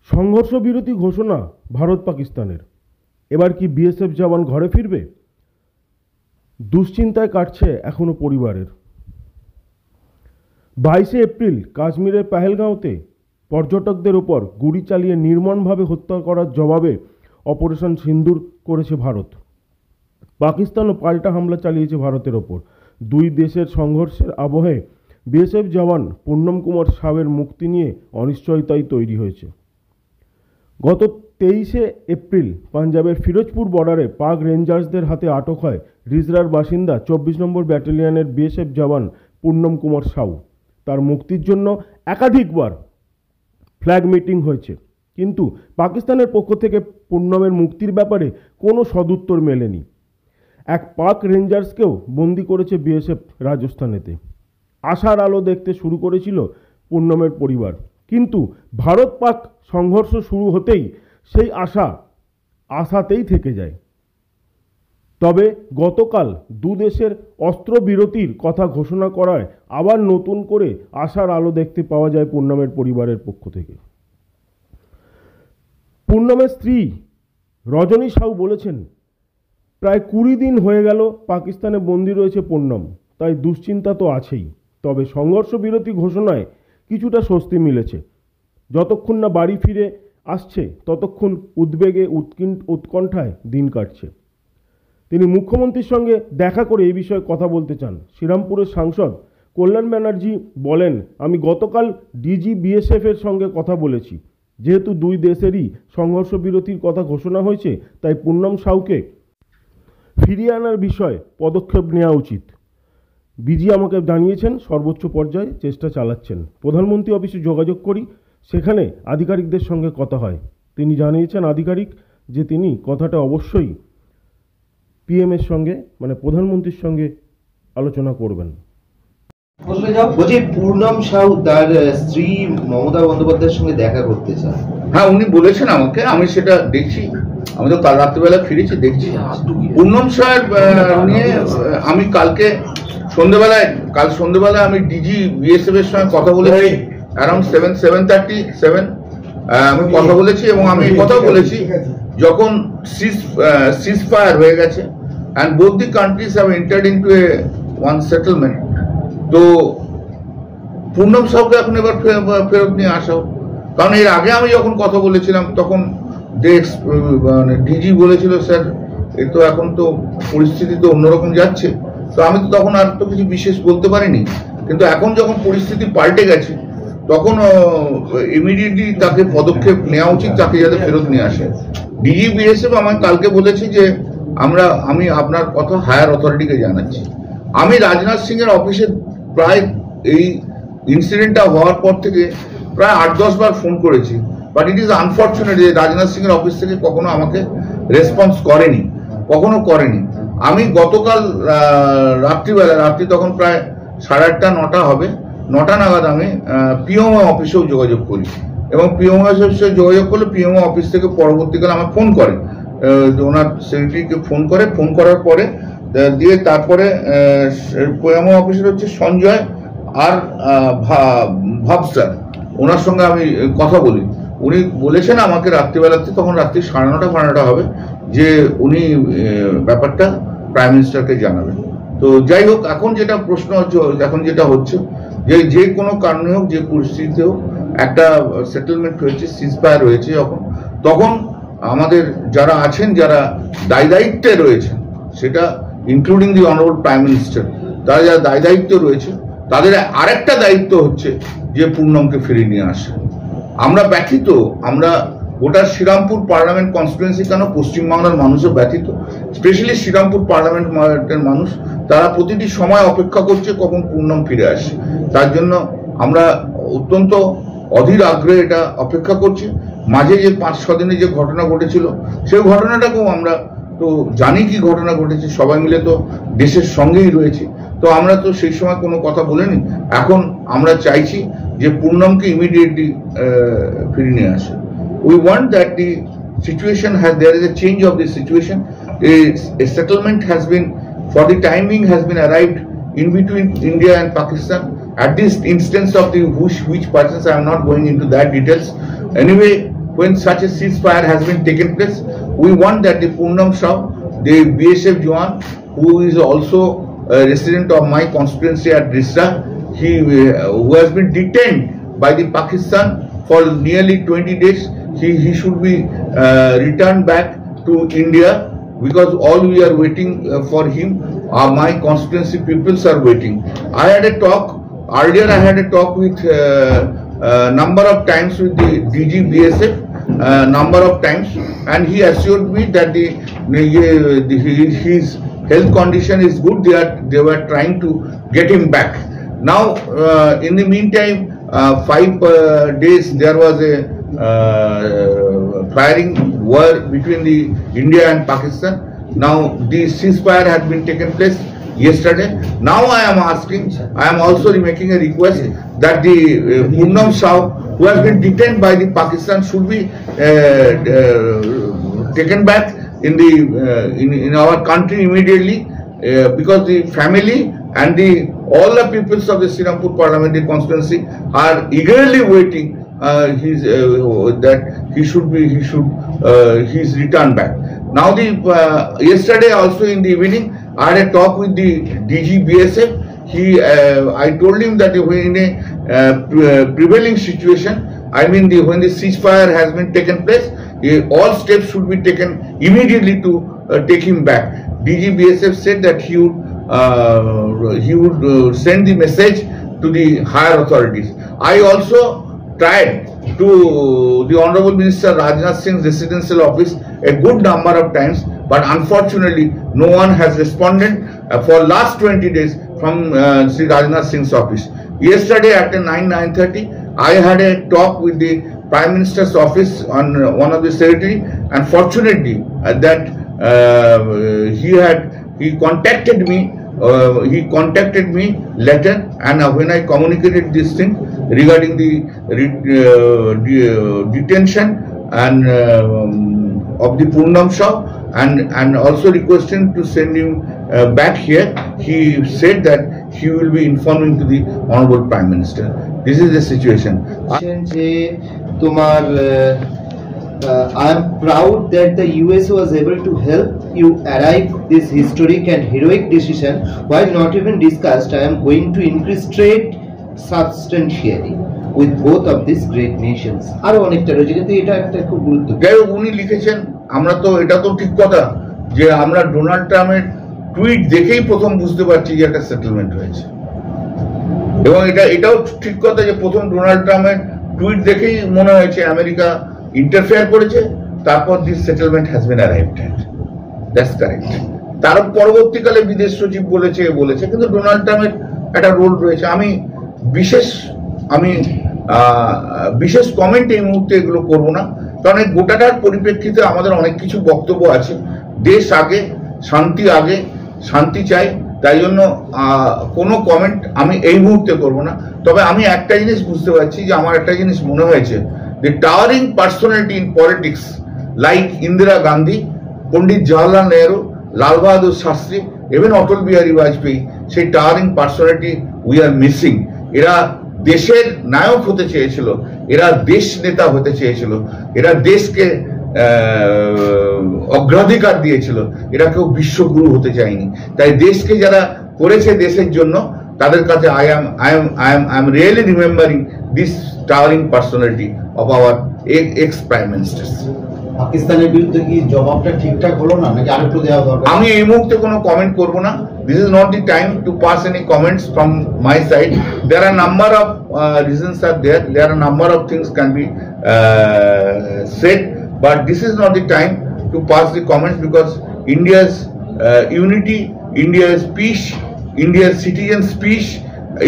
সংঘর্ষ বিরতি ঘোষণা ভারত পাকিস্তানের। এবার কি বিএসএফ জওয়ান ঘরে ফিরবে? দুশ্চিন্তায় কাটছে এখনো পরিবারের। 22 এপ্রিল কাশ্মীরের পেহেলগাঁওতে পর্যটকদের ওপর গুলি চালিয়ে নির্মমভাবে হত্যা করার জবাবে অপারেশন সিন্দুর করেছে ভারত। পাকিস্তানও পাল্টা হামলা চালিয়েছে ভারতের ওপর। দুই দেশের সংঘর্ষের আবহে বিএসএফ জওয়ান পূর্ণম কুমার সাউয়ের মুক্তি নিয়ে অনিশ্চয়তাই তৈরি হয়েছে। গত 23 এপ্রিল পাঞ্জাবের ফিরোজপুর বর্ডারে পাক রেঞ্জার্সদের হাতে আটক হয় রিজরার বাসিন্দা 24 নম্বর ব্যাটালিয়নের বিএসএফ জওয়ান পূর্ণম কুমার সাউ। তার মুক্তির জন্য একাধিকবার ফ্ল্যাগ মিটিং হয়েছে, কিন্তু পাকিস্তানের পক্ষ থেকে পূর্ণমের মুক্তির ব্যাপারে কোনো সদুত্তর মেলেনি। এক পাক রেঞ্জার্সকেও বন্দি করেছে বিএসএফ রাজস্থানেতে। আশার আলো দেখতে শুরু করেছিল পূর্ণমের পরিবার, কিন্তু ভারত পাক সংঘর্ষ শুরু হতেই সেই আশাতেই থেকে যায়। তবে গতকাল দুদেশের অস্ত্রবিরতির কথা ঘোষণা করায় আবার নতুন করে আশার আলো দেখতে পাওয়া যায় পূর্ণমের পরিবারের পক্ষ থেকে। পূর্ণমের স্ত্রী রজনী সাউ বলেছেন, প্রায় 20 দিন হয়ে গেল পাকিস্তানে বন্দী রয়েছে পূর্ণম, তাই দুশ্চিন্তা তো আছেই। তবে সংঘর্ষ বিরতি ঘোষণায় কিছুটা স্বস্তি মিলেছে। যতক্ষণ না বাড়ি ফিরে আসছে ততক্ষণ উদ্বেগে উৎকণ্ঠায় দিন কাটছে। তিনি মুখ্যমন্ত্রীর সঙ্গে দেখা করে এই বিষয়ে কথা বলতে চান। শ্রীরামপুরের সাংসদ কল্যাণ ব্যানার্জি বলেন, আমি গতকাল ডিজি বিএসএফ এর সঙ্গে কথা বলেছি। যেহেতু দুই দেশেরই সংঘর্ষ বিরতির কথা ঘোষণা হয়েছে, তাই পূর্ণম সাউকে ফিরিয়ে আনার বিষয়ে পদক্ষেপ নেওয়া উচিত। বিজি আমাকে জানিয়েছেন সর্বোচ্চ পর্যায়ে চেষ্টা চালাচ্ছেন। প্রধানমন্ত্রী অফিসে যোগাযোগ করি, সেখানে আধিকারিকদের সঙ্গে কথা হয়। তিনি জানিয়েছেন আধিকারিক যে তিনি কথাটা অবশ্যই পিএমের সঙ্গে প্রধানমন্ত্রীর সঙ্গে আলোচনা করবেন। বলছি পূর্ণম সাউ তার স্ত্রী মমতা বন্দ্যোপাধ্যায়ের সঙ্গে দেখা করতে চান। হ্যাঁ, উনি বলেছেন আমাকে, আমি সেটা দেখছি। আমি তো কাল রাত্রিবেলা ফিরেছি, দেখছি। পূর্ণম সাহেব নিয়ে আমি কাল সন্ধ্যেবেলায় আমি ডিজি বিএসএফ এর সঙ্গে কথা বলেছি। অ্যারাউন্ড 7:30 আমি কথা বলেছি, এবং আমি এই কথাও বলেছি যখন সিজ ফায়ার হয়ে গেছে and both the countries have entered into one settlement, তো পূর্ণম সাউকে এখন এবার ফেরত নিয়ে আসা হোক। কারণ এর আগে আমি যখন কথা বলেছিলাম তখন ডিজি বলেছিল, স্যার এই তো এখন তো পরিস্থিতি তো অন্যরকম যাচ্ছে, তো আমি তো তখন আর তো কিছু বিশেষ বলতে পারিনি। কিন্তু এখন যখন পরিস্থিতি পাল্টে গেছে তখন ইমিডিয়েটলি তাকে পদক্ষেপ নেওয়া উচিত, তাকে যাতে ফেরত নিয়ে আসে। ডিজি বিএসএফ আমাকে কালকে বলেছে যে আমি আপনার কথা হায়ার অথরিটিকে জানাচ্ছি। আমি রাজনাথ সিং এর অফিসে প্রায় এই ইনসিডেন্টটা হওয়ার পর থেকে প্রায় 8-10 বার ফোন করেছি, বাট ইট ইজ আনফর্চুনেট যে রাজনাথ সিং এর অফিস থেকে কখনো আমাকে রেসপন্স করেনি। আমি গতকাল রাত্রি তখন প্রায় 8:30-9টা হবে, 9টা নাগাদ আমি পিএমও অফিসেও যোগাযোগ করি, এবং পিএমও অফিসে যোগাযোগ করলে পিএমও অফিস থেকে পরবর্তীকালে আমার ফোন করে, ওনার সেক্রেটারিকে ফোন করার পরে দিয়ে তারপরে পিএমও অফিসের হচ্ছে সঞ্জয় আর ভাবসার, ওনার সঙ্গে আমি কথা বলি। উনি বলেছেন আমাকে রাত্রিবেলাতে, তখন রাত্রি 9:30 হবে, যে উনি ব্যাপারটা প্রাইম মিনিস্টারকে জানাবেন। তো যাই হোক, এখন যেটা হচ্ছে যে কোনো কারণে হোক, যে পরিস্থিতিতে হোক, একটা সেটেলমেন্ট হয়েছে, সিজফায়ার হয়েছে, তখন আমাদের যারা আছেন, যারা দায়িত্বে রয়েছেন, সেটা including the honourable prime minister, তারা যারা দায়িত্বে রয়েছে, তাদের আরেকটা দায়িত্ব হচ্ছে যে পূর্ণমকে ফিরিয়ে নিয়ে আসে। আমরা ব্যথিত, আমরা গোটা শ্রীরামপুর পার্লামেন্ট কনস্টিটুয়েন্সি কেন, পশ্চিমবাংলার মানুষও ব্যথিত, স্পেশালি শ্রীরামপুর পার্লামেন্টের মানুষ, তারা প্রতিটি সময় অপেক্ষা করছে কখন পূর্ণম ফিরে আসে। তার জন্য আমরা অত্যন্ত অধীর আগ্রহে এটা অপেক্ষা করছি। মাঝে যে 5-6 দিনে যে ঘটনা ঘটেছিল, সেই ঘটনাটাকেও আমরা তো জানি কি ঘটনা ঘটেছে, সবাই মিলে তো দেশের সঙ্গেই রয়েছে, তো আমরা তো সেই সময় কোনো কথা বলিনি। এখন আমরা চাইছি যে পূর্ণমকে ইমিডিয়েটলি ফিরিয়ে নিয়ে আসে। We want that the situation there is a change of the situation. A settlement has been, for the timing, has been arrived in between India and Pakistan. At this instance of the which persons, I am not going into that details. Anyway, when such a ceasefire has been taken place. We want that the Poonam Shah, the BSF Jawan, who is also a resident of my constituency at Risra, who has been detained by the Pakistan for nearly 20 days, he should be returned back to India, because all we are waiting for him. My constituency peoples are waiting. I had a talk earlier. I had a talk with number of times with the DG BSF, number of times, and he assured me that his health condition is good. They were trying to get him back. Now, in the meantime, 5 days there was a firing war between the India and Pakistan. Now the ceasefire had been taken place yesterday. Now I am also making a request that the Poonam Shah, who has been detained by the Pakistan, should be taken back in our country immediately, because the family and all the peoples of the Srirampur parliamentary constituency are eagerly waiting that he's returned back. Now yesterday also in the evening I had a talk with the DG BSF. I told him that in a prevailing situation, I mean when the ceasefire has been taken place, all steps should be taken immediately to take him back. DG BSF said that he would send the message to the higher authorities. I also tried to the Honorable Minister Rajnath Singh's residential office a good number of times, but unfortunately no one has responded for last 20 days from Sri Rajnath Singh's office. Yesterday at 9:30, I had a talk with the Prime Minister's office on one of the secretary, and fortunately he contacted me. He contacted me later, and when I communicated this thing regarding the detention and of the Poonam Shah, and also requesting to send him back here, he said that he will be informing to the Honorable Prime Minister. This is the situation. I am proud that the US was able to help you arrive this historic and heroic decision. While not even discussed, I am going to increase trade substantially with both of these great nations. আরো অনেকটা রয়েছে, কিন্তু এটা একটা খুব গুরুত্বপূর্ণ। যাই হোক, উনি লিখেছেন, আমরা তো এটা তো ঠিক কথা যে আমরা ডোনাল্ড ট্রাম্পের টুইট দেখেই প্রথম বুঝতে পারছি যে একটা সেটেলমেন্ট হয়েছে, এবং এটাও ঠিক কথা যে প্রথম ডোনাল্ড ট্রাম্পের টুইট দেখেই মনে হয়েছে আমেরিকা ইন্টারফেয়ার করেছে, তারপর this settlement has been arrived at. That's correct. তার পরবর্তীকালে বিদেশ সচিব বলেছে, কিন্তু ডোনাল্ড ট্রাম্পের একটা রোল রয়েছে। আমি বিশেষ কমেন্ট এই মুহূর্তে এগুলো করবো না, কারণ এই গোটাটার পরিপ্রেক্ষিতে আমাদের অনেক কিছু বক্তব্য আছে। দেশ আগে, শান্তি চাই, তাই জন্য কোনো কমেন্ট আমি এই মুহূর্তে করবো না। তবে আমি একটা জিনিস বুঝতে পারছি, যে আমার একটা জিনিস মনে হয়েছে, the towering personality in politics like Indira Gandhi, Pandit Jawaharlal Nehru, Lal Bahadur Shastri, even Atal Bihari Vajpayee, সেই towering personality we are missing. এরা দেশের নায়ক হতে চেয়েছিল, এরা দেশ নেতা হতে চেয়েছিল, এরা দেশকে অগ্রাধিকার দিয়েছিল, এরা কেউ বিশ্বগুরু হতে চায়নি। তাই দেশকে যারা করেছে দেশের জন্য, তাদের কাছে I am really remembering this towering personality of our ex-prime ministers. পাকিস্তানের বিরুদ্ধে কি জবাবটা ঠিকঠাক হলো না, নাকি আরেকটু দেওয়া দরকার? আমি এই মুহূর্তে কোনো কমেন্ট করব না। This is not the time to pass any comments from my side. There are number of reasons are there. There are number of things can be said, but this is not the time to pass the comments, because India's unity, India's peace, India's citizens' peace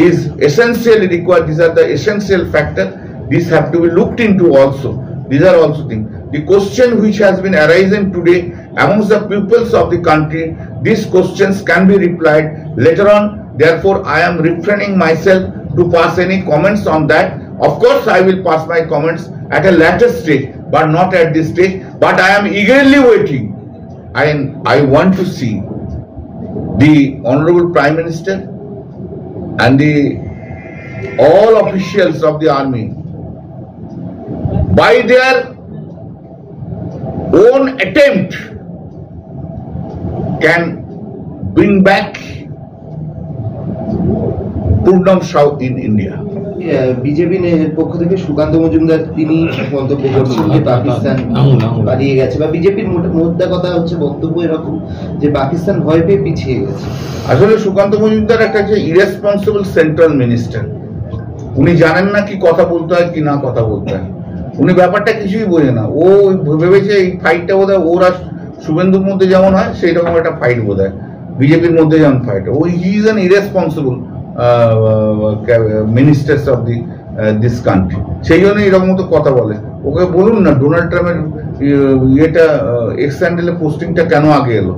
is essentially required. These are the essential factor. These have to be looked into also. These are also things. The question which has been arising today amongst the peoples of the country, these questions can be replied later on. Therefore, I am refraining myself to pass any comments on that. Of course, I will pass my comments at a later stage, but not at this stage. But I am eagerly waiting. I want to see the Honorable Prime Minister and all officials of the army by their own attempt can bring back Purnam Shah in India. BJP পক্ষ থেকে সুকান্ত মজুমদার তিনি মন্তব্য করছেন যে পাকিস্তান পালিয়ে গেছে, বা বিজেপির মোদ্দা কথা হচ্ছে বক্তব্য এরকম যে পাকিস্তান ভয় পেয়ে পিছিয়ে গেছে। আসলে সুকান্ত মজুমদার একটা যে ইরেসপন্সিবল সেন্ট্রাল মিনিস্টার, উনি জানেন না কি কথা বলতে হয় কি না কথা বলতে হয়, উনি ব্যাপারটা কিছুই বোঝে না। ও ভেবেছে এই ফাইটটা বোধহয় ওরা শুভেন্দুর মধ্যে যেমন হয় সেই রকম একটা ফাইট বোধহয় বিজেপির মধ্যে যেমন ফাইট, ওই he is an irresponsible ministers of this country, সেই জন্য এরকম মতো কথা বলে। ওকে বলুন না ডোনাল্ড ট্রাম্পের ইয়েটা এক্স হ্যান্ডেলে পোস্টিংটা কেন আগে এলো,